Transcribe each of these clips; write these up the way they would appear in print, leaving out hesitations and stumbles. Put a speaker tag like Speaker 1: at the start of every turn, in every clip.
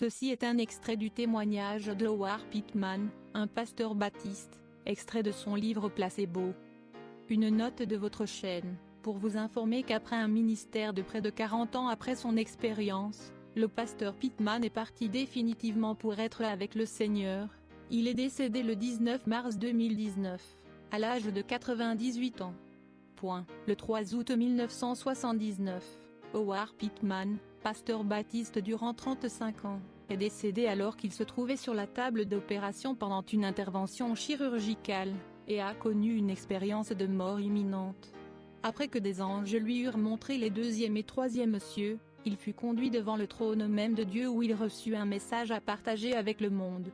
Speaker 1: Ceci est un extrait du témoignage de Howard Pittman, un pasteur baptiste, extrait de son livre Placebo. Une note de votre chaîne, pour vous informer qu'après un ministère de près de 40 ans après son expérience, le pasteur Pittman est parti définitivement pour être avec le Seigneur. Il est décédé le 19 mars 2019, à l'âge de 98 ans. Le 3 août 1979, Howard Pittman, pasteur baptiste durant 35 ans, est décédé alors qu'il se trouvait sur la table d'opération pendant une intervention chirurgicale, et a connu une expérience de mort imminente. Après que des anges lui eurent montré les deuxième et troisième cieux, il fut conduit devant le trône même de Dieu où il reçut un message à partager avec le monde.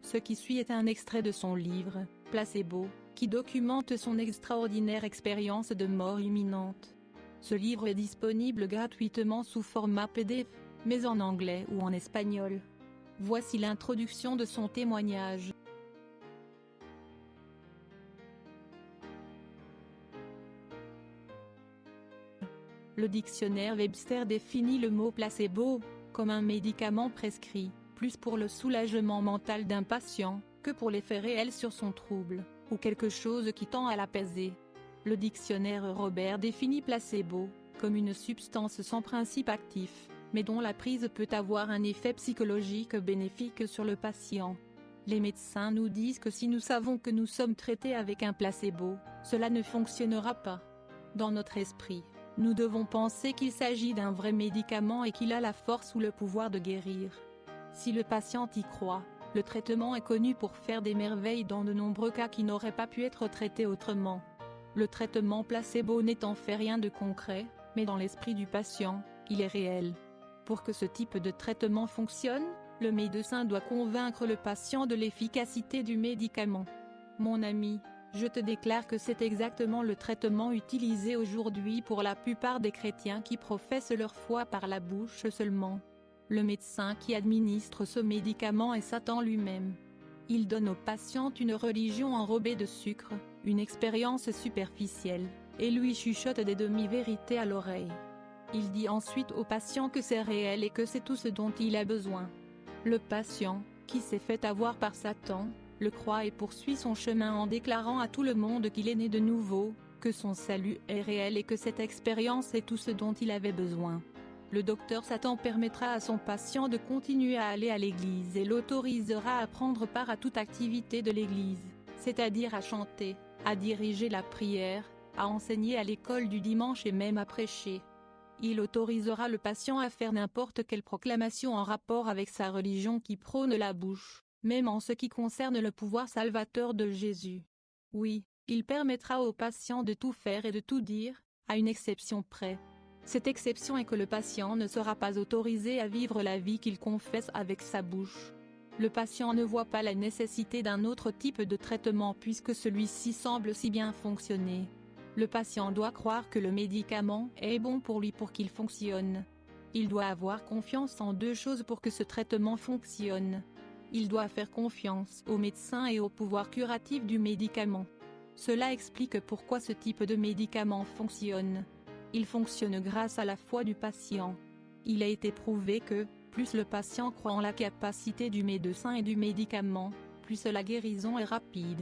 Speaker 1: Ce qui suit est un extrait de son livre, Placebo, qui documente son extraordinaire expérience de mort imminente. Ce livre est disponible gratuitement sous format PDF, mais en anglais ou en espagnol. Voici l'introduction de son témoignage. Le dictionnaire Webster définit le mot placebo comme un médicament prescrit, plus pour le soulagement mental d'un patient, que pour l'effet réel sur son trouble, ou quelque chose qui tend à l'apaiser. Le dictionnaire Robert définit placebo comme une substance sans principe actif, mais dont la prise peut avoir un effet psychologique bénéfique sur le patient. Les médecins nous disent que si nous savons que nous sommes traités avec un placebo, cela ne fonctionnera pas. Dans notre esprit, nous devons penser qu'il s'agit d'un vrai médicament et qu'il a la force ou le pouvoir de guérir. Si le patient y croit, le traitement est connu pour faire des merveilles dans de nombreux cas qui n'auraient pas pu être traités autrement. Le traitement placebo n'est en fait rien de concret, mais dans l'esprit du patient, il est réel. Pour que ce type de traitement fonctionne, le médecin doit convaincre le patient de l'efficacité du médicament. Mon ami, je te déclare que c'est exactement le traitement utilisé aujourd'hui pour la plupart des chrétiens qui professent leur foi par la bouche seulement. Le médecin qui administre ce médicament est Satan lui-même. Il donne aux patients une religion enrobée de sucre, une expérience superficielle, et lui chuchote des demi-vérités à l'oreille. Il dit ensuite au patient que c'est réel et que c'est tout ce dont il a besoin. Le patient, qui s'est fait avoir par Satan, le croit et poursuit son chemin en déclarant à tout le monde qu'il est né de nouveau, que son salut est réel et que cette expérience est tout ce dont il avait besoin. Le docteur Satan permettra à son patient de continuer à aller à l'église et l'autorisera à prendre part à toute activité de l'église, c'est-à-dire à chanter, à diriger la prière, à enseigner à l'école du dimanche et même à prêcher. Il autorisera le patient à faire n'importe quelle proclamation en rapport avec sa religion qui prône la bouche, même en ce qui concerne le pouvoir salvateur de Jésus. Oui, il permettra au patient de tout faire et de tout dire, à une exception près. Cette exception est que le patient ne sera pas autorisé à vivre la vie qu'il confesse avec sa bouche. Le patient ne voit pas la nécessité d'un autre type de traitement puisque celui-ci semble si bien fonctionner. Le patient doit croire que le médicament est bon pour lui pour qu'il fonctionne. Il doit avoir confiance en deux choses pour que ce traitement fonctionne. Il doit faire confiance au médecin et au pouvoir curatif du médicament. Cela explique pourquoi ce type de médicament fonctionne. Il fonctionne grâce à la foi du patient. Il a été prouvé que, plus le patient croit en la capacité du médecin et du médicament, plus la guérison est rapide.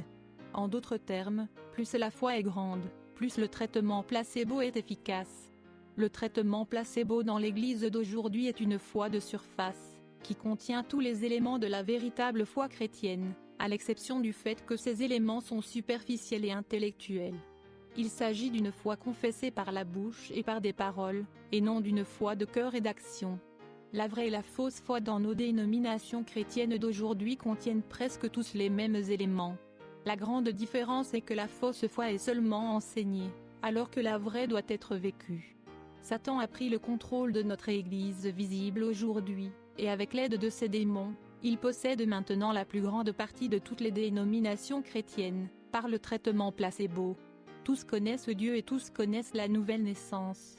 Speaker 1: En d'autres termes, plus la foi est grande, plus le traitement placebo est efficace. Le traitement placebo dans l'Église d'aujourd'hui est une foi de surface, qui contient tous les éléments de la véritable foi chrétienne, à l'exception du fait que ces éléments sont superficiels et intellectuels. Il s'agit d'une foi confessée par la bouche et par des paroles, et non d'une foi de cœur et d'action. La vraie et la fausse foi dans nos dénominations chrétiennes d'aujourd'hui contiennent presque tous les mêmes éléments. La grande différence est que la fausse foi est seulement enseignée, alors que la vraie doit être vécue. Satan a pris le contrôle de notre Église visible aujourd'hui, et avec l'aide de ses démons, il possède maintenant la plus grande partie de toutes les dénominations chrétiennes, par le traitement placebo. Tous connaissent Dieu et tous connaissent la nouvelle naissance.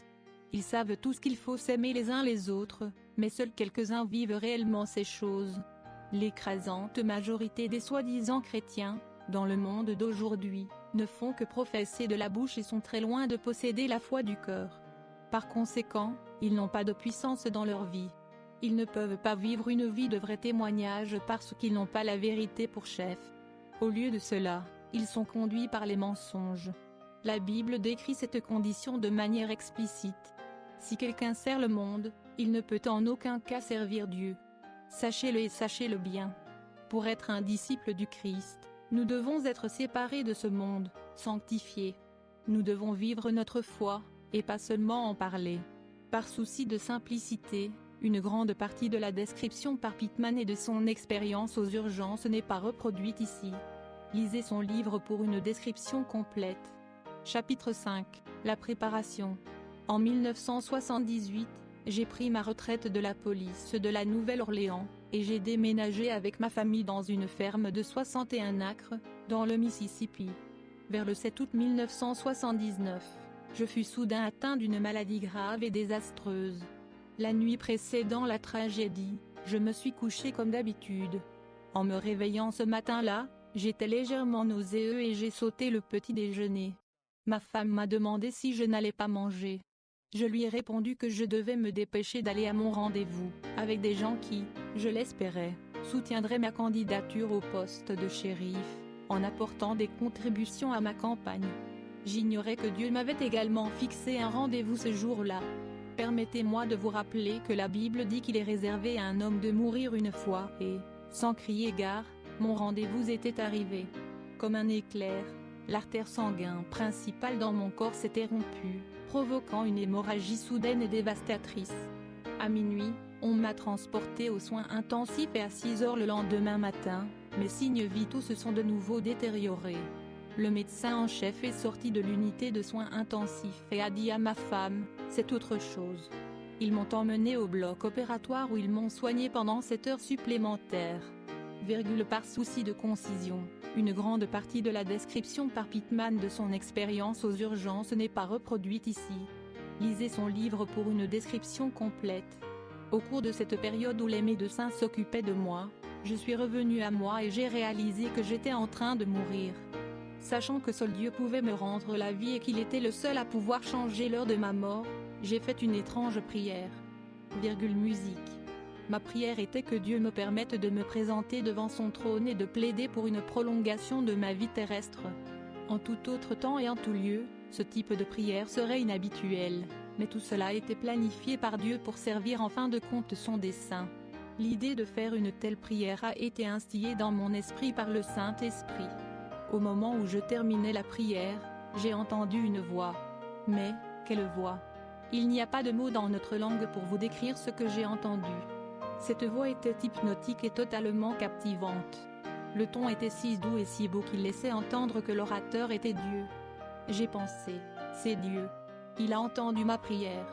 Speaker 1: Ils savent tous qu'il faut s'aimer les uns les autres, mais seuls quelques-uns vivent réellement ces choses. L'écrasante majorité des soi-disant chrétiens, dans le monde d'aujourd'hui, ne font que professer de la bouche et sont très loin de posséder la foi du cœur. Par conséquent, ils n'ont pas de puissance dans leur vie. Ils ne peuvent pas vivre une vie de vrai témoignage parce qu'ils n'ont pas la vérité pour chef. Au lieu de cela, ils sont conduits par les mensonges. La Bible décrit cette condition de manière explicite. Si quelqu'un sert le monde, il ne peut en aucun cas servir Dieu. Sachez-le et sachez-le bien. Pour être un disciple du Christ, nous devons être séparés de ce monde, sanctifiés. Nous devons vivre notre foi, et pas seulement en parler. Par souci de simplicité, une grande partie de la description par Pittman et de son expérience aux urgences n'est pas reproduite ici. Lisez son livre pour une description complète. Chapitre 5 – La préparation. En 1978, j'ai pris ma retraite de la police de la Nouvelle-Orléans, et j'ai déménagé avec ma famille dans une ferme de 61 acres, dans le Mississippi. Vers le 7 août 1979, je fus soudain atteint d'une maladie grave et désastreuse. La nuit précédant la tragédie, je me suis couché comme d'habitude. En me réveillant ce matin-là, j'étais légèrement nauséeux et j'ai sauté le petit déjeuner. Ma femme m'a demandé si je n'allais pas manger. Je lui ai répondu que je devais me dépêcher d'aller à mon rendez-vous, avec des gens qui, je l'espérais, soutiendraient ma candidature au poste de shérif, en apportant des contributions à ma campagne. J'ignorais que Dieu m'avait également fixé un rendez-vous ce jour-là. Permettez-moi de vous rappeler que la Bible dit qu'il est réservé à un homme de mourir une fois et, sans crier gare, mon rendez-vous était arrivé. Comme un éclair, l'artère sanguine principale dans mon corps s'était rompue, provoquant une hémorragie soudaine et dévastatrice. À minuit, on m'a transporté aux soins intensifs et à 6 heures le lendemain matin, mes signes vitaux se sont de nouveau détériorés. Le médecin en chef est sorti de l'unité de soins intensifs et a dit à ma femme, c'est autre chose. Ils m'ont emmené au bloc opératoire où ils m'ont soigné pendant 7 heures supplémentaires. Par souci de concision, une grande partie de la description par Pittman de son expérience aux urgences n'est pas reproduite ici. Lisez son livre pour une description complète. Au cours de cette période où les médecins s'occupaient de moi, je suis revenu à moi et j'ai réalisé que j'étais en train de mourir. Sachant que seul Dieu pouvait me rendre la vie et qu'il était le seul à pouvoir changer l'heure de ma mort, j'ai fait une étrange prière. Musique. Ma prière était que Dieu me permette de me présenter devant son trône et de plaider pour une prolongation de ma vie terrestre. En tout autre temps et en tout lieu, ce type de prière serait inhabituel, mais tout cela était planifié par Dieu pour servir en fin de compte son dessein. L'idée de faire une telle prière a été instillée dans mon esprit par le Saint-Esprit. Au moment où je terminais la prière, j'ai entendu une voix. Mais, quelle voix! Il n'y a pas de mots dans notre langue pour vous décrire ce que j'ai entendu. Cette voix était hypnotique et totalement captivante. Le ton était si doux et si beau qu'il laissait entendre que l'orateur était Dieu. J'ai pensé, c'est Dieu. Il a entendu ma prière.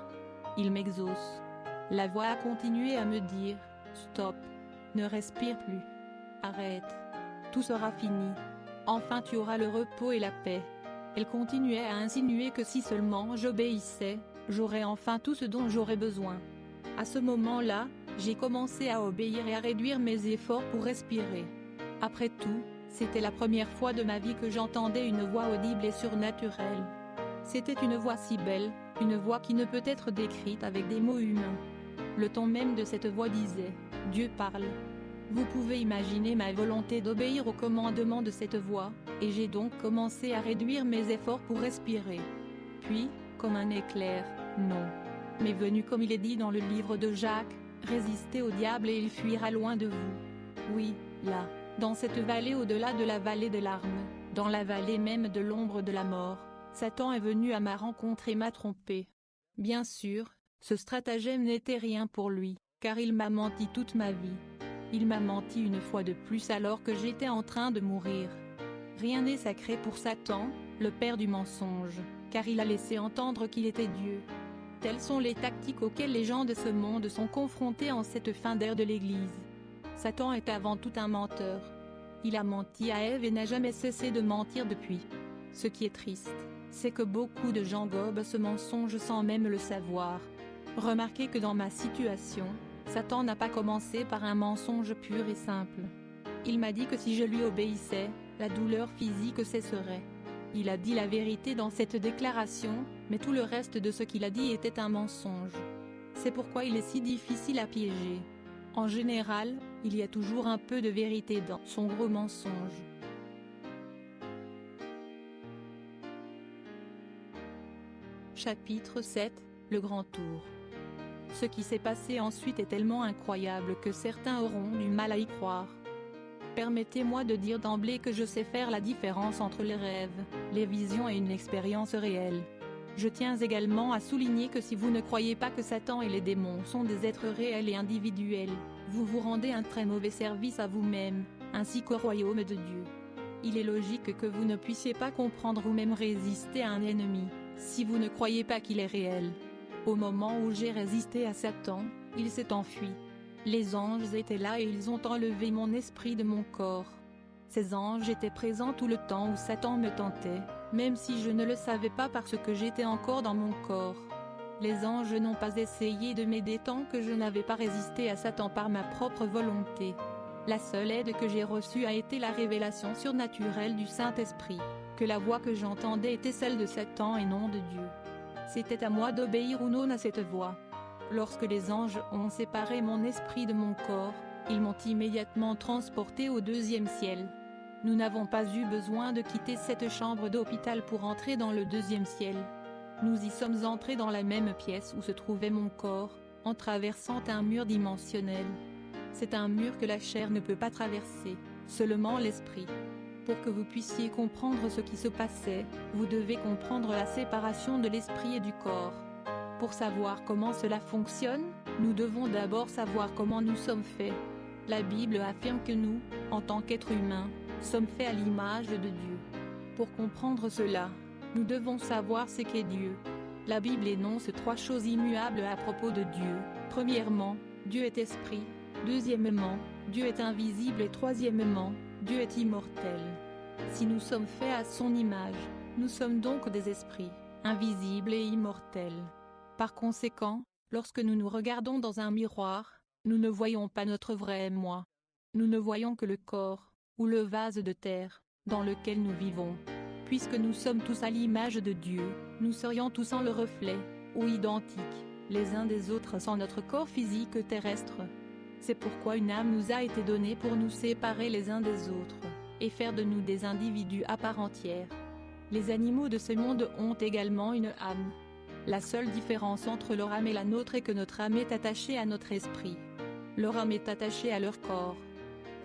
Speaker 1: Il m'exauce. La voix a continué à me dire, stop, ne respire plus. Arrête. Tout sera fini. Enfin tu auras le repos et la paix. Elle continuait à insinuer que si seulement j'obéissais, j'aurais enfin tout ce dont j'aurais besoin. À ce moment-là, j'ai commencé à obéir et à réduire mes efforts pour respirer. Après tout, c'était la première fois de ma vie que j'entendais une voix audible et surnaturelle. C'était une voix si belle, une voix qui ne peut être décrite avec des mots humains. Le ton même de cette voix disait « Dieu parle ». Vous pouvez imaginer ma volonté d'obéir au commandement de cette voix, et j'ai donc commencé à réduire mes efforts pour respirer. Puis, comme un éclair, non. Mais venu comme il est dit dans le livre de Jacques, résistez au diable et il fuira loin de vous. Oui, là, dans cette vallée au-delà de la vallée des larmes, dans la vallée même de l'ombre de la mort, Satan est venu à ma rencontre et m'a trompé. Bien sûr, ce stratagème n'était rien pour lui, car il m'a menti toute ma vie. Il m'a menti une fois de plus alors que j'étais en train de mourir. Rien n'est sacré pour Satan, le père du mensonge, car il a laissé entendre qu'il était Dieu. Telles sont les tactiques auxquelles les gens de ce monde sont confrontés en cette fin d'ère de l'Église. Satan est avant tout un menteur. Il a menti à Ève et n'a jamais cessé de mentir depuis. Ce qui est triste, c'est que beaucoup de gens gobent ce mensonge sans même le savoir. Remarquez que dans ma situation, Satan n'a pas commencé par un mensonge pur et simple. Il m'a dit que si je lui obéissais, la douleur physique cesserait. Il a dit la vérité dans cette déclaration, mais tout le reste de ce qu'il a dit était un mensonge. C'est pourquoi il est si difficile à piéger. En général, il y a toujours un peu de vérité dans son gros mensonge. Chapitre 7, le grand tour. Ce qui s'est passé ensuite est tellement incroyable que certains auront du mal à y croire. Permettez-moi de dire d'emblée que je sais faire la différence entre les rêves, les visions et une expérience réelle. Je tiens également à souligner que si vous ne croyez pas que Satan et les démons sont des êtres réels et individuels, vous vous rendez un très mauvais service à vous-même, ainsi qu'au royaume de Dieu. Il est logique que vous ne puissiez pas comprendre ou même résister à un ennemi, si vous ne croyez pas qu'il est réel. Au moment où j'ai résisté à Satan, il s'est enfui. Les anges étaient là et ils ont enlevé mon esprit de mon corps. Ces anges étaient présents tout le temps où Satan me tentait, même si je ne le savais pas parce que j'étais encore dans mon corps. Les anges n'ont pas essayé de m'aider tant que je n'avais pas résisté à Satan par ma propre volonté. La seule aide que j'ai reçue a été la révélation surnaturelle du Saint-Esprit, que la voix que j'entendais était celle de Satan et non de Dieu. C'était à moi d'obéir ou non à cette voix. Lorsque les anges ont séparé mon esprit de mon corps, ils m'ont immédiatement transporté au deuxième ciel. Nous n'avons pas eu besoin de quitter cette chambre d'hôpital pour entrer dans le deuxième ciel. Nous y sommes entrés dans la même pièce où se trouvait mon corps, en traversant un mur dimensionnel. C'est un mur que la chair ne peut pas traverser, seulement l'esprit. Pour que vous puissiez comprendre ce qui se passait, vous devez comprendre la séparation de l'esprit et du corps. Pour savoir comment cela fonctionne, nous devons d'abord savoir comment nous sommes faits. La Bible affirme que nous, en tant qu'êtres humains, sommes faits à l'image de Dieu. Pour comprendre cela, nous devons savoir ce qu'est Dieu. La Bible énonce 3 choses immuables à propos de Dieu. Premièrement, Dieu est esprit. Deuxièmement, Dieu est invisible et troisièmement, Dieu est immortel. Si nous sommes faits à son image, nous sommes donc des esprits, invisibles et immortels. Par conséquent, lorsque nous nous regardons dans un miroir, nous ne voyons pas notre vrai moi. Nous ne voyons que le corps, ou le vase de terre, dans lequel nous vivons. Puisque nous sommes tous à l'image de Dieu, nous serions tous en le reflet, ou identiques, les uns des autres sans notre corps physique terrestre. C'est pourquoi une âme nous a été donnée pour nous séparer les uns des autres, et faire de nous des individus à part entière. Les animaux de ce monde ont également une âme. La seule différence entre leur âme et la nôtre est que notre âme est attachée à notre esprit. Leur âme est attachée à leur corps.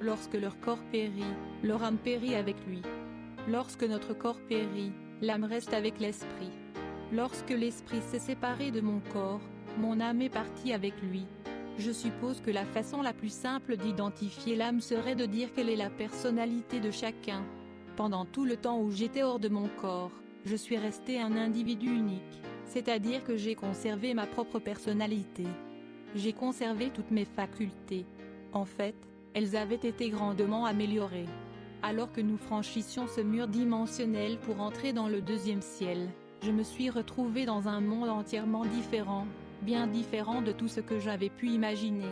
Speaker 1: Lorsque leur corps périt, leur âme périt avec lui. Lorsque notre corps périt, l'âme reste avec l'esprit. Lorsque l'esprit s'est séparé de mon corps, mon âme est partie avec lui. Je suppose que la façon la plus simple d'identifier l'âme serait de dire quelle est la personnalité de chacun. Pendant tout le temps où j'étais hors de mon corps, je suis resté un individu unique, c'est-à-dire que j'ai conservé ma propre personnalité. J'ai conservé toutes mes facultés. En fait, elles avaient été grandement améliorées. Alors que nous franchissions ce mur dimensionnel pour entrer dans le deuxième ciel, je me suis retrouvé dans un monde entièrement différent, bien différent de tout ce que j'avais pu imaginer.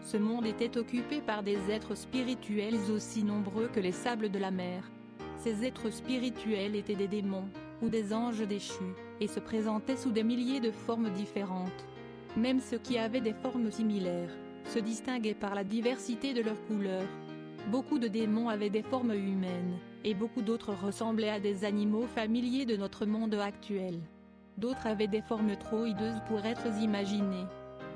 Speaker 1: Ce monde était occupé par des êtres spirituels aussi nombreux que les sables de la mer. Ces êtres spirituels étaient des démons, ou des anges déchus, et se présentaient sous des milliers de formes différentes. Même ceux qui avaient des formes similaires, se distinguaient par la diversité de leurs couleurs. Beaucoup de démons avaient des formes humaines, et beaucoup d'autres ressemblaient à des animaux familiers de notre monde actuel. D'autres avaient des formes trop hideuses pour être imaginées.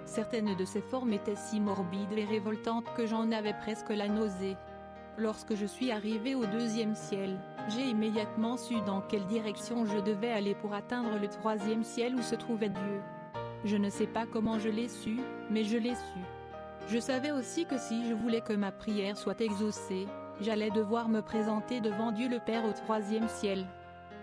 Speaker 1: Certaines de ces formes étaient si morbides et révoltantes que j'en avais presque la nausée. Lorsque je suis arrivé au deuxième ciel, j'ai immédiatement su dans quelle direction je devais aller pour atteindre le troisième ciel où se trouvait Dieu. Je ne sais pas comment je l'ai su, mais je l'ai su. Je savais aussi que si je voulais que ma prière soit exaucée, j'allais devoir me présenter devant Dieu le Père au troisième ciel.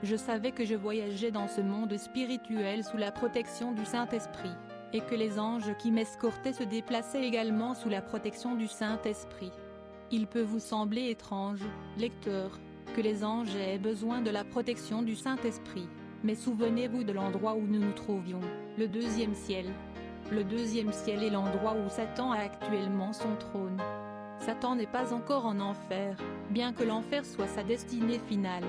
Speaker 1: Je savais que je voyageais dans ce monde spirituel sous la protection du Saint-Esprit, et que les anges qui m'escortaient se déplaçaient également sous la protection du Saint-Esprit. Il peut vous sembler étrange, lecteur, que les anges aient besoin de la protection du Saint-Esprit, mais souvenez-vous de l'endroit où nous nous trouvions, le deuxième ciel. Le deuxième ciel est l'endroit où Satan a actuellement son trône. Satan n'est pas encore en enfer, bien que l'enfer soit sa destinée finale.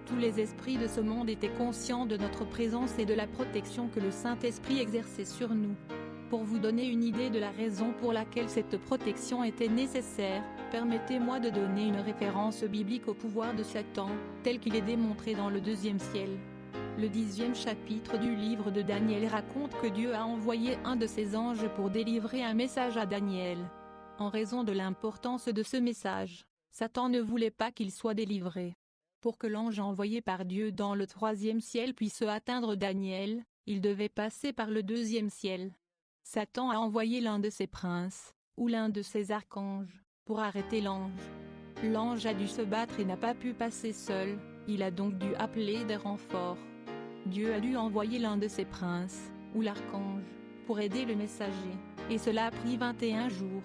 Speaker 1: Tous les esprits de ce monde étaient conscients de notre présence et de la protection que le Saint-Esprit exerçait sur nous. Pour vous donner une idée de la raison pour laquelle cette protection était nécessaire, permettez-moi de donner une référence biblique au pouvoir de Satan, tel qu'il est démontré dans le deuxième ciel. Le 10e chapitre du livre de Daniel raconte que Dieu a envoyé un de ses anges pour délivrer un message à Daniel. En raison de l'importance de ce message, Satan ne voulait pas qu'il soit délivré. Pour que l'ange envoyé par Dieu dans le 3e ciel puisse atteindre Daniel, il devait passer par le 2e ciel. Satan a envoyé l'un de ses princes, ou l'un de ses archanges, pour arrêter l'ange. L'ange a dû se battre et n'a pas pu passer seul, il a donc dû appeler des renforts. Dieu a dû envoyer l'un de ses princes, ou l'archange, pour aider le messager, et cela a pris 21 jours.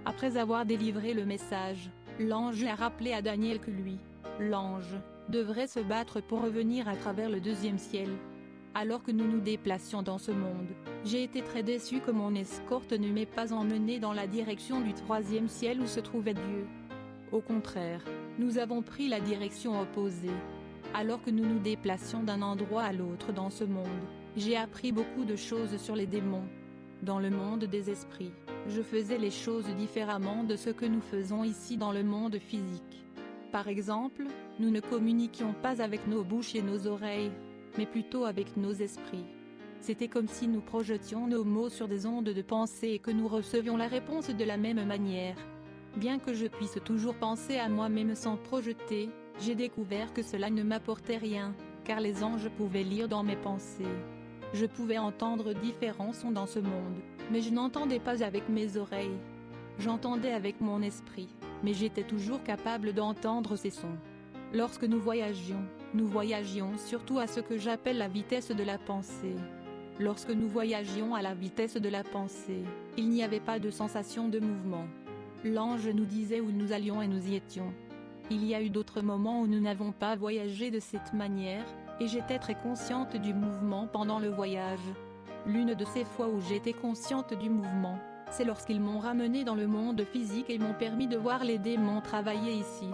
Speaker 1: Après avoir délivré le message, l'ange a rappelé à Daniel que lui, l'ange, devrait se battre pour revenir à travers le 2e ciel. Alors que nous nous déplacions dans ce monde, j'ai été très déçu que mon escorte ne m'ait pas emmené dans la direction du 3e ciel où se trouvait Dieu. Au contraire, nous avons pris la direction opposée. Alors que nous nous déplacions d'un endroit à l'autre dans ce monde, j'ai appris beaucoup de choses sur les démons. Dans le monde des esprits, je faisais les choses différemment de ce que nous faisons ici dans le monde physique. Par exemple, nous ne communiquions pas avec nos bouches et nos oreilles, mais plutôt avec nos esprits. C'était comme si nous projetions nos mots sur des ondes de pensée et que nous recevions la réponse de la même manière. Bien que je puisse toujours penser à moi-même sans projeter, j'ai découvert que cela ne m'apportait rien, car les anges pouvaient lire dans mes pensées. Je pouvais entendre différents sons dans ce monde, mais je n'entendais pas avec mes oreilles. J'entendais avec mon esprit, mais j'étais toujours capable d'entendre ces sons. Lorsque nous voyagions surtout à ce que j'appelle la vitesse de la pensée. Lorsque nous voyagions à la vitesse de la pensée, il n'y avait pas de sensation de mouvement. L'ange nous disait où nous allions et nous y étions. Il y a eu d'autres moments où nous n'avons pas voyagé de cette manière, et j'étais très consciente du mouvement pendant le voyage. L'une de ces fois où j'étais consciente du mouvement, c'est lorsqu'ils m'ont ramené dans le monde physique et m'ont permis de voir les démons travailler ici.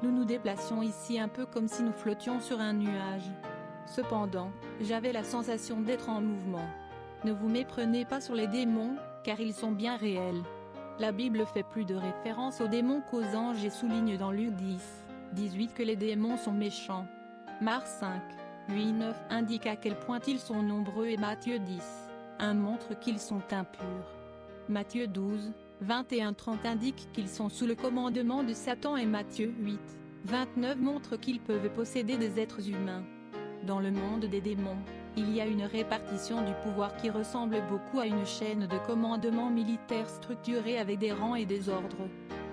Speaker 1: Nous nous déplacions ici un peu comme si nous flottions sur un nuage. Cependant, j'avais la sensation d'être en mouvement. Ne vous méprenez pas sur les démons, car ils sont bien réels. La Bible fait plus de référence aux démons qu'aux anges et souligne dans Luc 10:18 que les démons sont méchants. Marc 5:8-9 indique à quel point ils sont nombreux et Matthieu 10:1 montre qu'ils sont impurs. Matthieu 12:21-30 indique qu'ils sont sous le commandement de Satan et Matthieu 8:29 montre qu'ils peuvent posséder des êtres humains. Dans le monde des démons, il y a une répartition du pouvoir qui ressemble beaucoup à une chaîne de commandement militaire structurée avec des rangs et des ordres.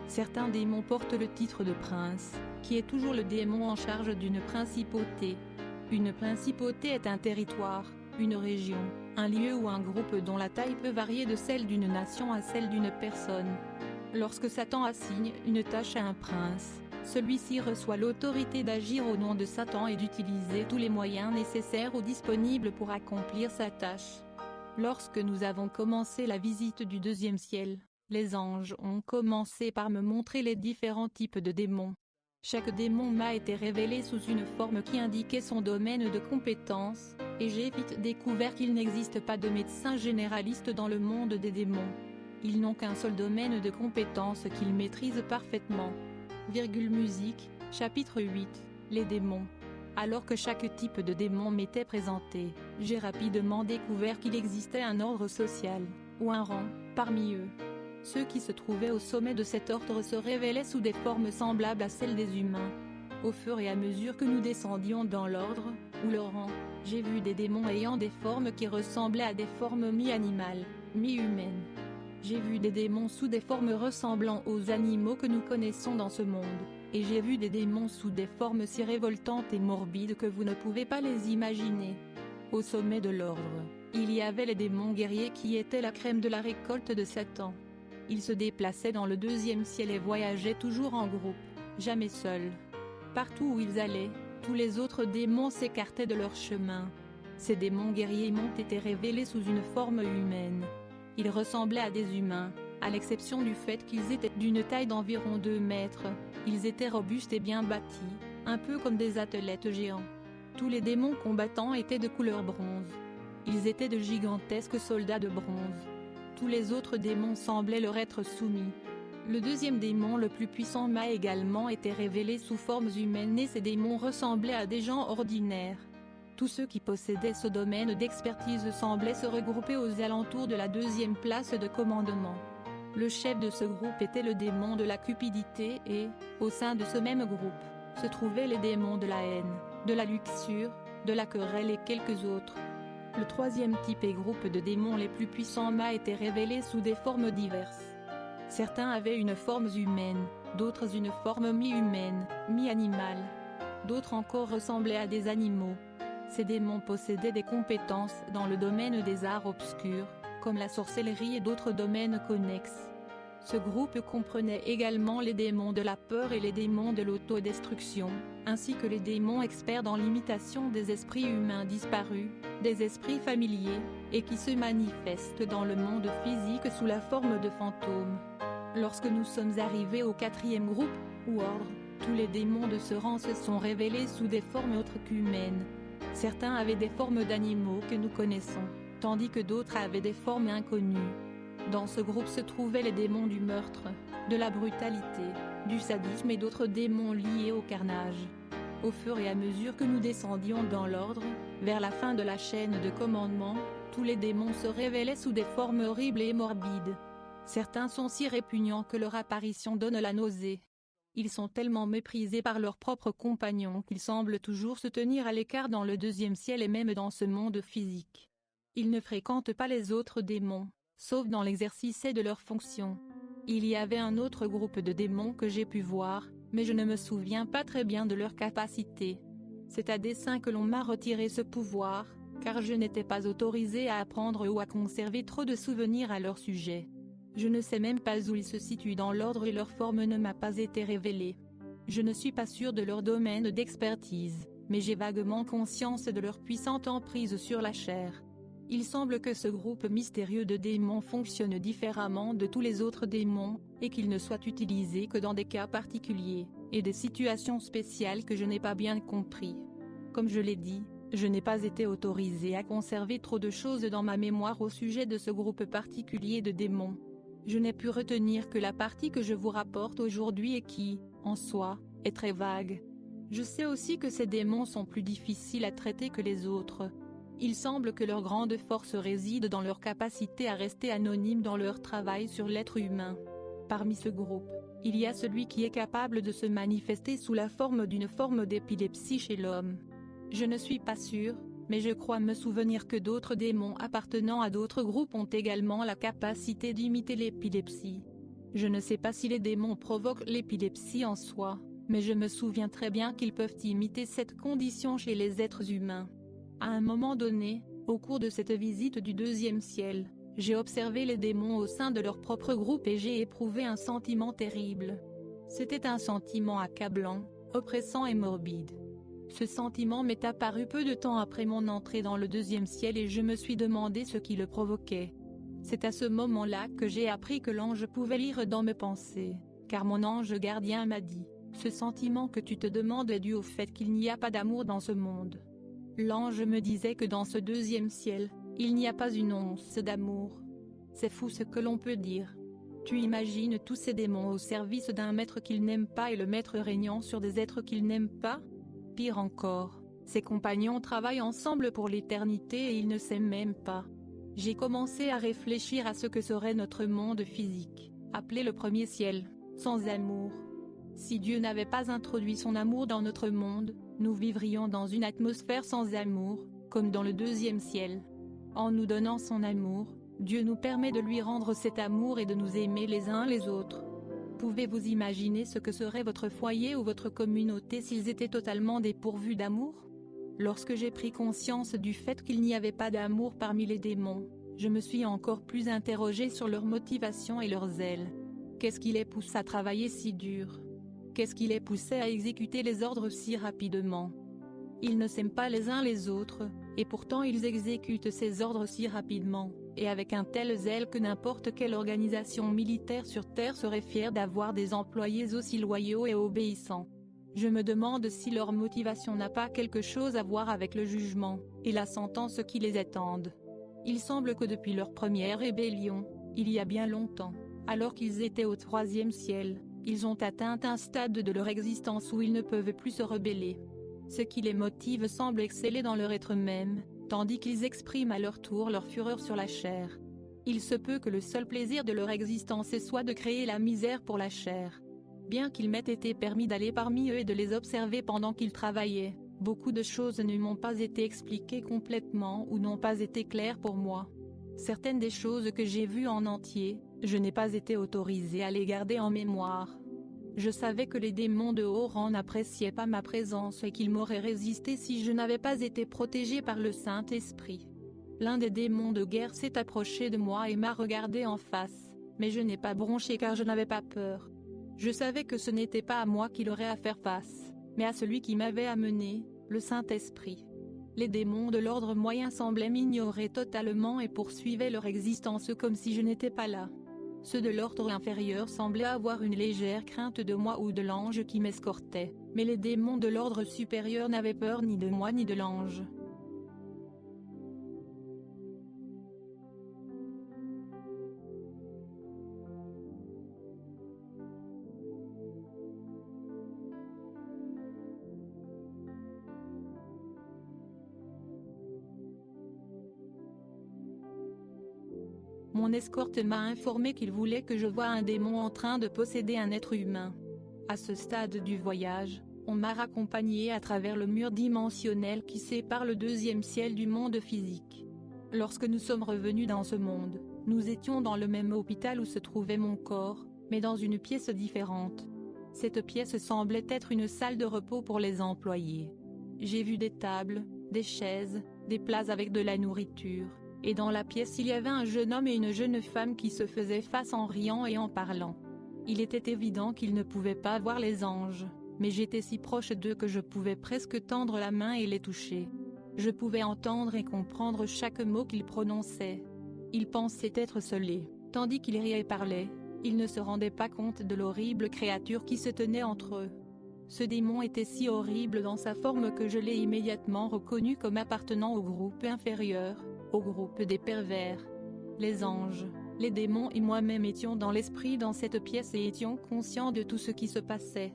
Speaker 1: Certains démons portent le titre de prince, qui est toujours le démon en charge d'une principauté. Une principauté est un territoire, une région, un lieu ou un groupe dont la taille peut varier de celle d'une nation à celle d'une personne. Lorsque Satan assigne une tâche à un prince, celui-ci reçoit l'autorité d'agir au nom de Satan et d'utiliser tous les moyens nécessaires ou disponibles pour accomplir sa tâche. Lorsque nous avons commencé la visite du 2e ciel, les anges ont commencé par me montrer les différents types de démons. Chaque démon m'a été révélé sous une forme qui indiquait son domaine de compétence, et j'ai vite découvert qu'il n'existe pas de médecin généraliste dans le monde des démons. Ils n'ont qu'un seul domaine de compétence qu'ils maîtrisent parfaitement. Musique, chapitre 8, les démons. Alors que chaque type de démon m'était présenté, j'ai rapidement découvert qu'il existait un ordre social, ou un rang, parmi eux. Ceux qui se trouvaient au sommet de cet ordre se révélaient sous des formes semblables à celles des humains. Au fur et à mesure que nous descendions dans l'ordre, ou le rang, j'ai vu des démons ayant des formes qui ressemblaient à des formes mi-animales, mi-humaines. J'ai vu des démons sous des formes ressemblant aux animaux que nous connaissons dans ce monde, et j'ai vu des démons sous des formes si révoltantes et morbides que vous ne pouvez pas les imaginer. Au sommet de l'ordre, il y avait les démons guerriers qui étaient la crème de la récolte de Satan. Ils se déplaçaient dans le 2e ciel et voyageaient toujours en groupe, jamais seuls. Partout où ils allaient, tous les autres démons s'écartaient de leur chemin. Ces démons guerriers m'ont été révélés sous une forme humaine. Ils ressemblaient à des humains, à l'exception du fait qu'ils étaient d'une taille d'environ 2 mètres, ils étaient robustes et bien bâtis, un peu comme des athlètes géants. Tous les démons combattants étaient de couleur bronze. Ils étaient de gigantesques soldats de bronze. Tous les autres démons semblaient leur être soumis. Le deuxième démon le plus puissant m'a également été révélé sous formes humaines et ces démons ressemblaient à des gens ordinaires. Tous ceux qui possédaient ce domaine d'expertise semblaient se regrouper aux alentours de la deuxième place de commandement. Le chef de ce groupe était le démon de la cupidité et, au sein de ce même groupe, se trouvaient les démons de la haine, de la luxure, de la querelle et quelques autres. Le troisième type et groupe de démons les plus puissants m'a été révélé sous des formes diverses. Certains avaient une forme humaine, d'autres une forme mi-humaine, mi-animale. D'autres encore ressemblaient à des animaux. Ces démons possédaient des compétences dans le domaine des arts obscurs, comme la sorcellerie et d'autres domaines connexes. Ce groupe comprenait également les démons de la peur et les démons de l'autodestruction, ainsi que les démons experts dans l'imitation des esprits humains disparus, des esprits familiers, et qui se manifestent dans le monde physique sous la forme de fantômes. Lorsque nous sommes arrivés au quatrième groupe, ou ordre, tous les démons de ce rang se sont révélés sous des formes autres qu'humaines. Certains avaient des formes d'animaux que nous connaissons, tandis que d'autres avaient des formes inconnues. Dans ce groupe se trouvaient les démons du meurtre, de la brutalité, du sadisme et d'autres démons liés au carnage. Au fur et à mesure que nous descendions dans l'ordre, vers la fin de la chaîne de commandement, tous les démons se révélaient sous des formes horribles et morbides. Certains sont si répugnants que leur apparition donne la nausée. Ils sont tellement méprisés par leurs propres compagnons qu'ils semblent toujours se tenir à l'écart dans le deuxième ciel et même dans ce monde physique. Ils ne fréquentent pas les autres démons, sauf dans l'exercice de leurs fonctions. Il y avait un autre groupe de démons que j'ai pu voir, mais je ne me souviens pas très bien de leur capacité. C'est à dessein que l'on m'a retiré ce pouvoir, car je n'étais pas autorisé à apprendre ou à conserver trop de souvenirs à leur sujet. Je ne sais même pas où ils se situent dans l'ordre et leur forme ne m'a pas été révélée. Je ne suis pas sûr de leur domaine d'expertise, mais j'ai vaguement conscience de leur puissante emprise sur la chair. Il semble que ce groupe mystérieux de démons fonctionne différemment de tous les autres démons, et qu'il ne soit utilisé que dans des cas particuliers, et des situations spéciales que je n'ai pas bien compris. Comme je l'ai dit, je n'ai pas été autorisé à conserver trop de choses dans ma mémoire au sujet de ce groupe particulier de démons. Je n'ai pu retenir que la partie que je vous rapporte aujourd'hui et qui, en soi, est très vague. Je sais aussi que ces démons sont plus difficiles à traiter que les autres. Il semble que leur grande force réside dans leur capacité à rester anonymes dans leur travail sur l'être humain. Parmi ce groupe, il y a celui qui est capable de se manifester sous la forme d'une forme d'épilepsie chez l'homme. Je ne suis pas sûr, mais je crois me souvenir que d'autres démons appartenant à d'autres groupes ont également la capacité d'imiter l'épilepsie. Je ne sais pas si les démons provoquent l'épilepsie en soi, mais je me souviens très bien qu'ils peuvent imiter cette condition chez les êtres humains. À un moment donné, au cours de cette visite du deuxième ciel, j'ai observé les démons au sein de leur propre groupe et j'ai éprouvé un sentiment terrible. C'était un sentiment accablant, oppressant et morbide. Ce sentiment m'est apparu peu de temps après mon entrée dans le deuxième ciel et je me suis demandé ce qui le provoquait. C'est à ce moment-là que j'ai appris que l'ange pouvait lire dans mes pensées, car mon ange gardien m'a dit, « Ce sentiment que tu te demandes est dû au fait qu'il n'y a pas d'amour dans ce monde. » L'ange me disait que dans ce deuxième ciel, il n'y a pas une once d'amour. C'est fou ce que l'on peut dire. Tu imagines tous ces démons au service d'un maître qu'ils n'aiment pas et le maître régnant sur des êtres qu'ils n'aiment pas? Pire encore, ses compagnons travaillent ensemble pour l'éternité et ils ne s'aiment même pas. J'ai commencé à réfléchir à ce que serait notre monde physique, appelé le premier ciel, sans amour. Si Dieu n'avait pas introduit son amour dans notre monde, nous vivrions dans une atmosphère sans amour, comme dans le deuxième ciel. En nous donnant son amour, Dieu nous permet de lui rendre cet amour et de nous aimer les uns les autres. Pouvez-vous imaginer ce que serait votre foyer ou votre communauté s'ils étaient totalement dépourvus d'amour? Lorsque j'ai pris conscience du fait qu'il n'y avait pas d'amour parmi les démons, je me suis encore plus interrogé sur leur motivation et leur zèle. Qu'est-ce qui les pousse à travailler si dur? Qu'est-ce qui les poussait à exécuter les ordres si rapidement? Ils ne s'aiment pas les uns les autres, et pourtant ils exécutent ces ordres si rapidement, et avec un tel zèle que n'importe quelle organisation militaire sur Terre serait fière d'avoir des employés aussi loyaux et obéissants. Je me demande si leur motivation n'a pas quelque chose à voir avec le jugement, et la sentence qui les attendent. Il semble que depuis leur première rébellion, Il y a bien longtemps, alors qu'ils étaient au 3e ciel, ils ont atteint un stade de leur existence où ils ne peuvent plus se rebeller. Ce qui les motive semble exceller dans leur être même, tandis qu'ils expriment à leur tour leur fureur sur la chair. Il se peut que le seul plaisir de leur existence soit de créer la misère pour la chair. Bien qu'il m'ait été permis d'aller parmi eux et de les observer pendant qu'ils travaillaient, beaucoup de choses ne m'ont pas été expliquées complètement ou n'ont pas été claires pour moi. Certaines des choses que j'ai vues en entier, je n'ai pas été autorisé à les garder en mémoire. Je savais que les démons de haut rang n'appréciaient pas ma présence et qu'ils m'auraient résisté si je n'avais pas été protégé par le Saint-Esprit. L'un des démons de guerre s'est approché de moi et m'a regardé en face, mais je n'ai pas bronché car je n'avais pas peur. Je savais que ce n'était pas à moi qu'il aurait à faire face, mais à celui qui m'avait amené, le Saint-Esprit. Les démons de l'ordre moyen semblaient m'ignorer totalement et poursuivaient leur existence comme si je n'étais pas là. Ceux de l'ordre inférieur semblaient avoir une légère crainte de moi ou de l'ange qui m'escortait, mais les démons de l'ordre supérieur n'avaient peur ni de moi ni de l'ange. Mon escorte m'a informé qu'il voulait que je voie un démon en train de posséder un être humain. À ce stade du voyage, on m'a raccompagné à travers le mur dimensionnel qui sépare le 2e ciel du monde physique. Lorsque nous sommes revenus dans ce monde, nous étions dans le même hôpital où se trouvait mon corps, mais dans une pièce différente. Cette pièce semblait être une salle de repos pour les employés. J'ai vu des tables, des chaises, des plats avec de la nourriture. Et dans la pièce il y avait un jeune homme et une jeune femme qui se faisaient face en riant et en parlant. Il était évident qu'ils ne pouvaient pas voir les anges, mais j'étais si proche d'eux que je pouvais presque tendre la main et les toucher. Je pouvais entendre et comprendre chaque mot qu'ils prononçaient. Ils pensaient être scellés, tandis qu'ils riaient et parlaient, ils ne se rendaient pas compte de l'horrible créature qui se tenait entre eux. Ce démon était si horrible dans sa forme que je l'ai immédiatement reconnu comme appartenant au groupe inférieur, au groupe des pervers. Les anges, les démons et moi-même étions dans l'esprit dans cette pièce et étions conscients de tout ce qui se passait.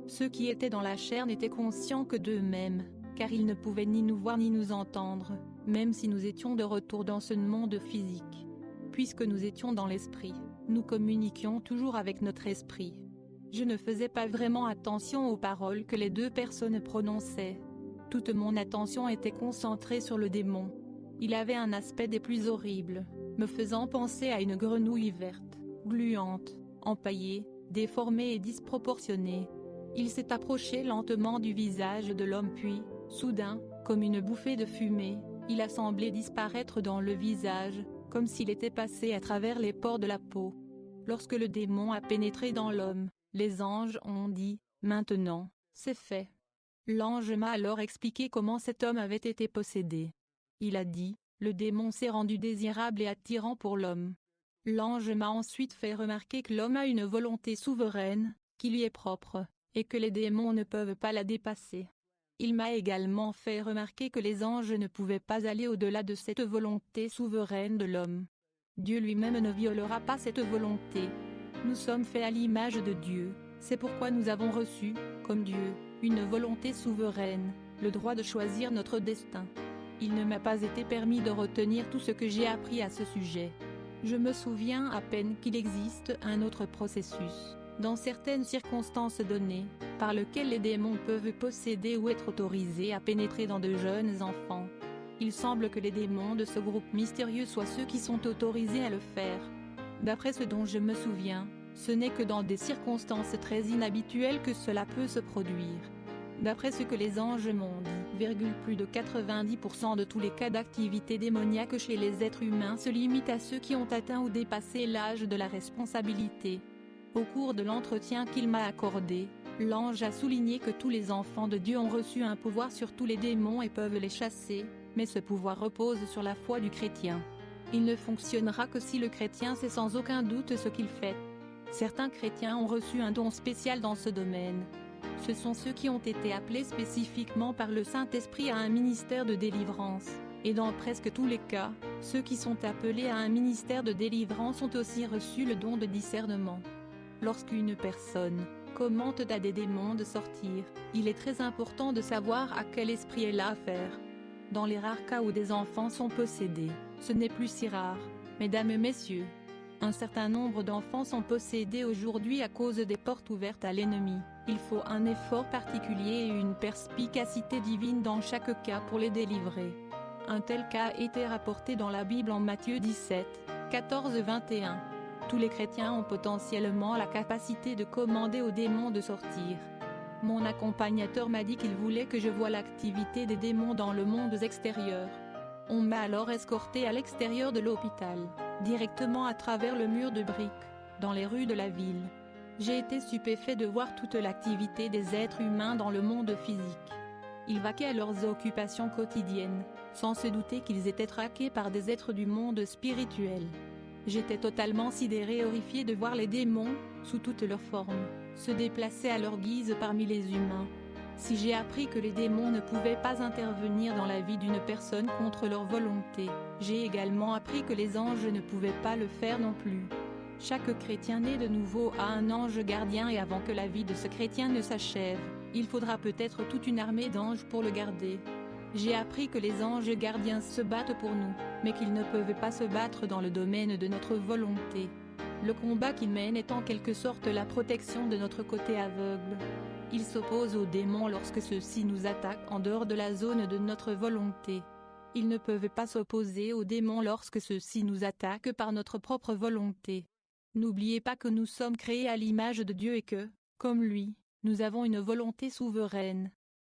Speaker 1: Ceux qui étaient dans la chair n'étaient conscients que d'eux-mêmes, car ils ne pouvaient ni nous voir ni nous entendre, même si nous étions de retour dans ce monde physique. Puisque nous étions dans l'esprit, nous communiquions toujours avec notre esprit. Je ne faisais pas vraiment attention aux paroles que les deux personnes prononçaient. Toute mon attention était concentrée sur le démon. Il avait un aspect des plus horribles, me faisant penser à une grenouille verte, gluante, empaillée, déformée et disproportionnée. Il s'est approché lentement du visage de l'homme puis, soudain, comme une bouffée de fumée, il a semblé disparaître dans le visage, comme s'il était passé à travers les pores de la peau. Lorsque le démon a pénétré dans l'homme, les anges ont dit « Maintenant, c'est fait ». L'ange m'a alors expliqué comment cet homme avait été possédé. Il a dit, le démon s'est rendu désirable et attirant pour l'homme. L'ange m'a ensuite fait remarquer que l'homme a une volonté souveraine, qui lui est propre, et que les démons ne peuvent pas la dépasser. Il m'a également fait remarquer que les anges ne pouvaient pas aller au-delà de cette volonté souveraine de l'homme. Dieu lui-même ne violera pas cette volonté. Nous sommes faits à l'image de Dieu, c'est pourquoi nous avons reçu, comme Dieu, une volonté souveraine, le droit de choisir notre destin. Il ne m'a pas été permis de retenir tout ce que j'ai appris à ce sujet. Je me souviens à peine qu'il existe un autre processus, dans certaines circonstances données, par lequel les démons peuvent posséder ou être autorisés à pénétrer dans de jeunes enfants. Il semble que les démons de ce groupe mystérieux soient ceux qui sont autorisés à le faire. D'après ce dont je me souviens, ce n'est que dans des circonstances très inhabituelles que cela peut se produire. D'après ce que les anges m'ont dit, plus de 90% de tous les cas d'activité démoniaque chez les êtres humains se limitent à ceux qui ont atteint ou dépassé l'âge de la responsabilité. Au cours de l'entretien qu'il m'a accordé, l'ange a souligné que tous les enfants de Dieu ont reçu un pouvoir sur tous les démons et peuvent les chasser, mais ce pouvoir repose sur la foi du chrétien. Il ne fonctionnera que si le chrétien sait sans aucun doute ce qu'il fait. Certains chrétiens ont reçu un don spécial dans ce domaine. Ce sont ceux qui ont été appelés spécifiquement par le Saint-Esprit à un ministère de délivrance. Et dans presque tous les cas, ceux qui sont appelés à un ministère de délivrance ont aussi reçu le don de discernement. Lorsqu'une personne commande à des démons de sortir, il est très important de savoir à quel esprit elle a affaire. Dans les rares cas où des enfants sont possédés, ce n'est plus si rare, mesdames et messieurs. Un certain nombre d'enfants sont possédés aujourd'hui à cause des portes ouvertes à l'ennemi. Il faut un effort particulier et une perspicacité divine dans chaque cas pour les délivrer. Un tel cas a été rapporté dans la Bible en Matthieu 17, 14-21. Tous les chrétiens ont potentiellement la capacité de commander aux démons de sortir. Mon accompagnateur m'a dit qu'il voulait que je voie l'activité des démons dans le monde extérieur. On m'a alors escorté à l'extérieur de l'hôpital, directement à travers le mur de briques, dans les rues de la ville. J'ai été stupéfait de voir toute l'activité des êtres humains dans le monde physique. Ils vaquaient à leurs occupations quotidiennes, sans se douter qu'ils étaient traqués par des êtres du monde spirituel. J'étais totalement sidéré et horrifié de voir les démons, sous toutes leurs formes, se déplacer à leur guise parmi les humains. Si j'ai appris que les démons ne pouvaient pas intervenir dans la vie d'une personne contre leur volonté, j'ai également appris que les anges ne pouvaient pas le faire non plus. Chaque chrétien né de nouveau a un ange gardien et avant que la vie de ce chrétien ne s'achève, il faudra peut-être toute une armée d'anges pour le garder. J'ai appris que les anges gardiens se battent pour nous, mais qu'ils ne peuvent pas se battre dans le domaine de notre volonté. Le combat qu'ils mènent est en quelque sorte la protection de notre côté aveugle. Ils s'opposent aux démons lorsque ceux-ci nous attaquent en dehors de la zone de notre volonté. Ils ne peuvent pas s'opposer aux démons lorsque ceux-ci nous attaquent par notre propre volonté. N'oubliez pas que nous sommes créés à l'image de Dieu et que, comme lui, nous avons une volonté souveraine.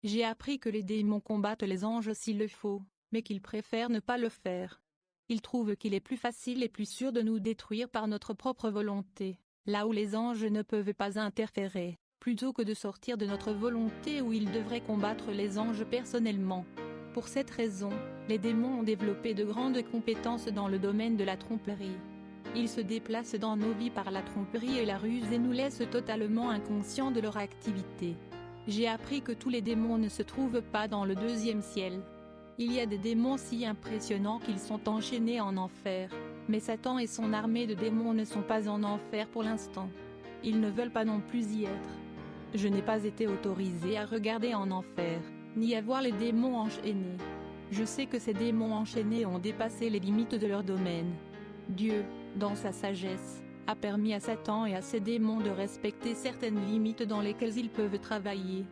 Speaker 1: J'ai appris que les démons combattent les anges s'il le faut, mais qu'ils préfèrent ne pas le faire. Ils trouvent qu'il est plus facile et plus sûr de nous détruire par notre propre volonté, là où les anges ne peuvent pas interférer, plutôt que de sortir de notre volonté où ils devraient combattre les anges personnellement. Pour cette raison, les démons ont développé de grandes compétences dans le domaine de la tromperie. Ils se déplacent dans nos vies par la tromperie et la ruse et nous laissent totalement inconscients de leur activité. J'ai appris que tous les démons ne se trouvent pas dans le deuxième ciel. Il y a des démons si impressionnants qu'ils sont enchaînés en enfer, mais Satan et son armée de démons ne sont pas en enfer pour l'instant. Ils ne veulent pas non plus y être. Je n'ai pas été autorisé à regarder en enfer, ni à voir les démons enchaînés. Je sais que ces démons enchaînés ont dépassé les limites de leur domaine. Dieu, dans sa sagesse, a permis à Satan et à ses démons de respecter certaines limites dans lesquelles ils peuvent travailler.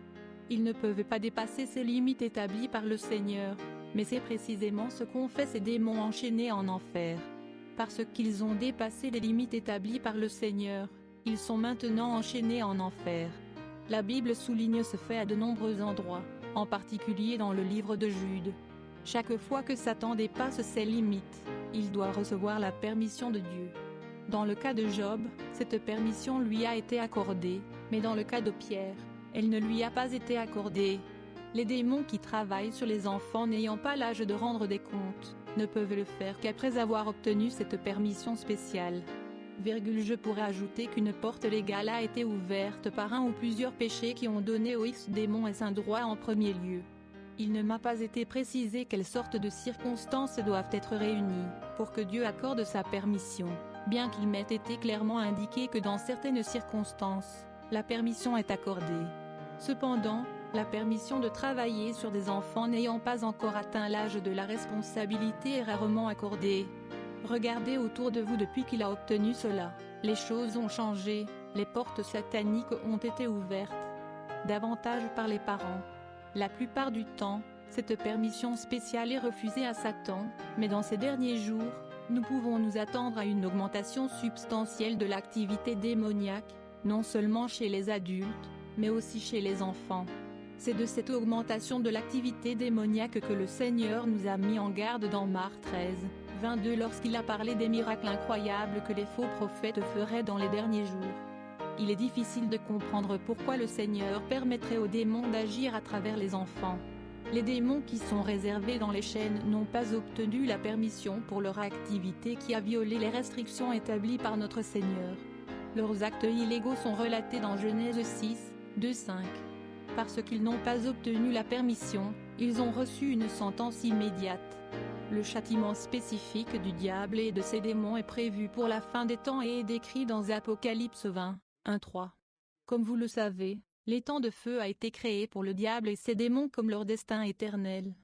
Speaker 1: Ils ne peuvent pas dépasser ces limites établies par le Seigneur, mais c'est précisément ce qu'ont fait ces démons enchaînés en enfer. Parce qu'ils ont dépassé les limites établies par le Seigneur, ils sont maintenant enchaînés en enfer. La Bible souligne ce fait à de nombreux endroits, en particulier dans le livre de Jude. Chaque fois que Satan dépasse ses limites, il doit recevoir la permission de Dieu. Dans le cas de Job, cette permission lui a été accordée, mais dans le cas de Pierre, elle ne lui a pas été accordée. Les démons qui travaillent sur les enfants n'ayant pas l'âge de rendre des comptes, ne peuvent le faire qu'après avoir obtenu cette permission spéciale. Je pourrais ajouter qu'une porte légale a été ouverte par un ou plusieurs péchés qui ont donné aux X-démons un droit en premier lieu. Il ne m'a pas été précisé quelles sortes de circonstances doivent être réunies pour que Dieu accorde sa permission, bien qu'il m'ait été clairement indiqué que dans certaines circonstances, la permission est accordée. Cependant, la permission de travailler sur des enfants n'ayant pas encore atteint l'âge de la responsabilité est rarement accordée. Regardez autour de vous depuis qu'il a obtenu cela. Les choses ont changé, les portes sataniques ont été ouvertes. Davantage par les parents. La plupart du temps, cette permission spéciale est refusée à Satan, mais dans ces derniers jours, nous pouvons nous attendre à une augmentation substantielle de l'activité démoniaque, non seulement chez les adultes, mais aussi chez les enfants. C'est de cette augmentation de l'activité démoniaque que le Seigneur nous a mis en garde dans Marc 13, 22 lorsqu'il a parlé des miracles incroyables que les faux prophètes feraient dans les derniers jours. Il est difficile de comprendre pourquoi le Seigneur permettrait aux démons d'agir à travers les enfants. Les démons qui sont réservés dans les chaînes n'ont pas obtenu la permission pour leur activité qui a violé les restrictions établies par notre Seigneur. Leurs actes illégaux sont relatés dans Genèse 6, 2-5. Parce qu'ils n'ont pas obtenu la permission, ils ont reçu une sentence immédiate. Le châtiment spécifique du diable et de ses démons est prévu pour la fin des temps et est décrit dans Apocalypse 20, 1-3. Comme vous le savez, l'étang de feu a été créé pour le diable et ses démons comme leur destin éternel.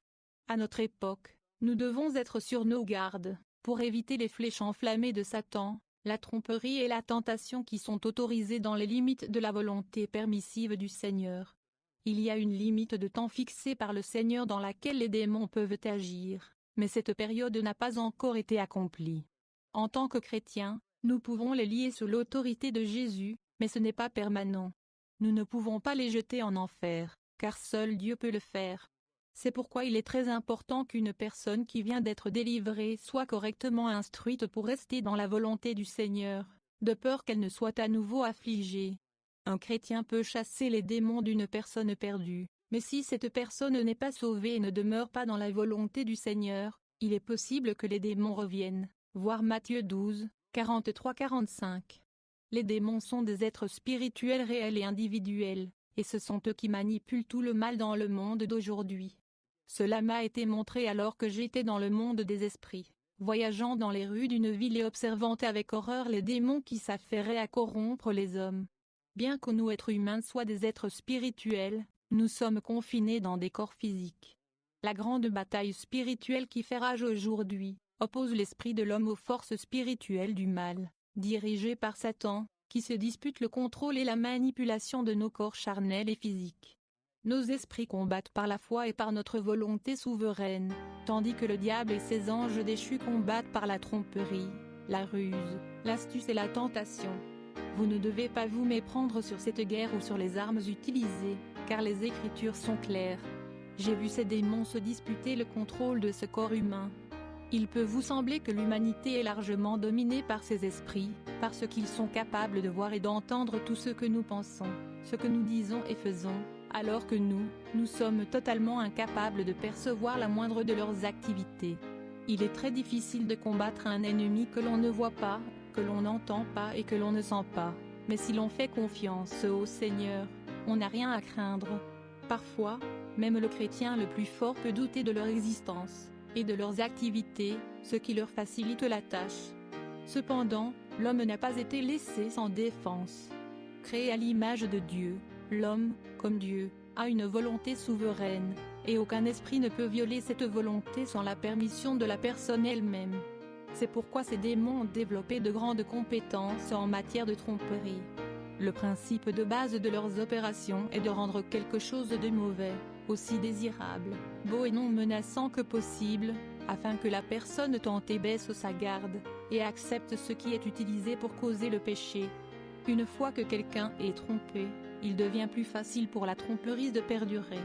Speaker 1: À notre époque, nous devons être sur nos gardes, pour éviter les flèches enflammées de Satan, la tromperie et la tentation qui sont autorisées dans les limites de la volonté permissive du Seigneur. Il y a une limite de temps fixée par le Seigneur dans laquelle les démons peuvent agir, mais cette période n'a pas encore été accomplie. En tant que chrétiens, nous pouvons les lier sous l'autorité de Jésus, mais ce n'est pas permanent. Nous ne pouvons pas les jeter en enfer, car seul Dieu peut le faire. C'est pourquoi il est très important qu'une personne qui vient d'être délivrée soit correctement instruite pour rester dans la volonté du Seigneur, de peur qu'elle ne soit à nouveau affligée. Un chrétien peut chasser les démons d'une personne perdue, mais si cette personne n'est pas sauvée et ne demeure pas dans la volonté du Seigneur, il est possible que les démons reviennent. Voir Matthieu 12, 43-45. Les démons sont des êtres spirituels réels et individuels, et ce sont eux qui manipulent tout le mal dans le monde d'aujourd'hui. Cela m'a été montré alors que j'étais dans le monde des esprits, voyageant dans les rues d'une ville et observant avec horreur les démons qui s'affairaient à corrompre les hommes. Bien que nous êtres humains soient des êtres spirituels, nous sommes confinés dans des corps physiques. La grande bataille spirituelle qui fait rage aujourd'hui, oppose l'esprit de l'homme aux forces spirituelles du mal, dirigées par Satan, qui se disputent le contrôle et la manipulation de nos corps charnels et physiques. Nos esprits combattent par la foi et par notre volonté souveraine, tandis que le diable et ses anges déchus combattent par la tromperie, la ruse, l'astuce et la tentation. Vous ne devez pas vous méprendre sur cette guerre ou sur les armes utilisées, car les Écritures sont claires. J'ai vu ces démons se disputer le contrôle de ce corps humain. Il peut vous sembler que l'humanité est largement dominée par ces esprits, parce qu'ils sont capables de voir et d'entendre tout ce que nous pensons, ce que nous disons et faisons, alors que nous sommes totalement incapables de percevoir la moindre de leurs activités. Il est très difficile de combattre un ennemi que l'on ne voit pas, que l'on n'entend pas et que l'on ne sent pas, mais si l'on fait confiance au Seigneur, on n'a rien à craindre. Parfois, même le chrétien le plus fort peut douter de leur existence et de leurs activités, ce qui leur facilite la tâche. Cependant, l'homme n'a pas été laissé sans défense. Créé à l'image de Dieu, l'homme, comme Dieu, a une volonté souveraine, et aucun esprit ne peut violer cette volonté sans la permission de la personne elle-même. C'est pourquoi ces démons ont développé de grandes compétences en matière de tromperie. Le principe de base de leurs opérations est de rendre quelque chose de mauvais, aussi désirable, beau et non menaçant que possible, afin que la personne tentée baisse sa garde, et accepte ce qui est utilisé pour causer le péché. Une fois que quelqu'un est trompé, il devient plus facile pour la tromperie de perdurer.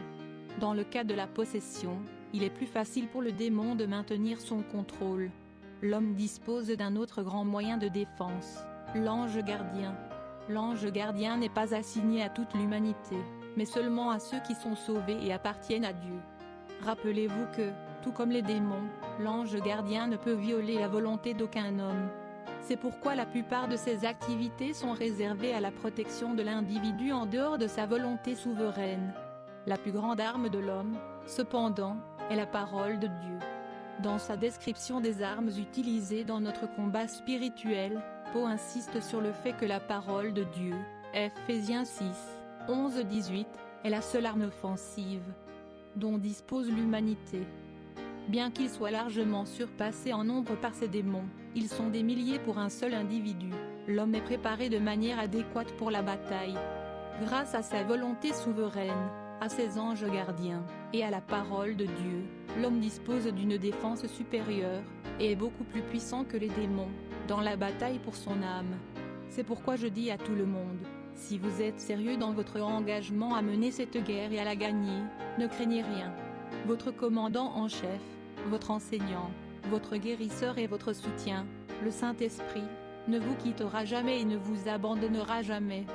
Speaker 1: Dans le cas de la possession, il est plus facile pour le démon de maintenir son contrôle. L'homme dispose d'un autre grand moyen de défense, l'ange gardien. L'ange gardien n'est pas assigné à toute l'humanité, mais seulement à ceux qui sont sauvés et appartiennent à Dieu. Rappelez-vous que, tout comme les démons, l'ange gardien ne peut violer la volonté d'aucun homme. C'est pourquoi la plupart de ses activités sont réservées à la protection de l'individu en dehors de sa volonté souveraine. La plus grande arme de l'homme, cependant, est la parole de Dieu. Dans sa description des armes utilisées dans notre combat spirituel, Paul insiste sur le fait que la parole de Dieu, Ephésiens 6, 11-18, est la seule arme offensive dont dispose l'humanité. Bien qu'ils soient largement surpassés en nombre par ces démons, ils sont des milliers pour un seul individu. L'homme est préparé de manière adéquate pour la bataille. Grâce à sa volonté souveraine, à ses anges gardiens, et à la parole de Dieu, l'homme dispose d'une défense supérieure, et est beaucoup plus puissant que les démons, dans la bataille pour son âme. C'est pourquoi je dis à tout le monde, si vous êtes sérieux dans votre engagement à mener cette guerre et à la gagner, ne craignez rien. Votre commandant en chef, votre enseignant, votre guérisseur et votre soutien, le Saint-Esprit, ne vous quittera jamais et ne vous abandonnera jamais.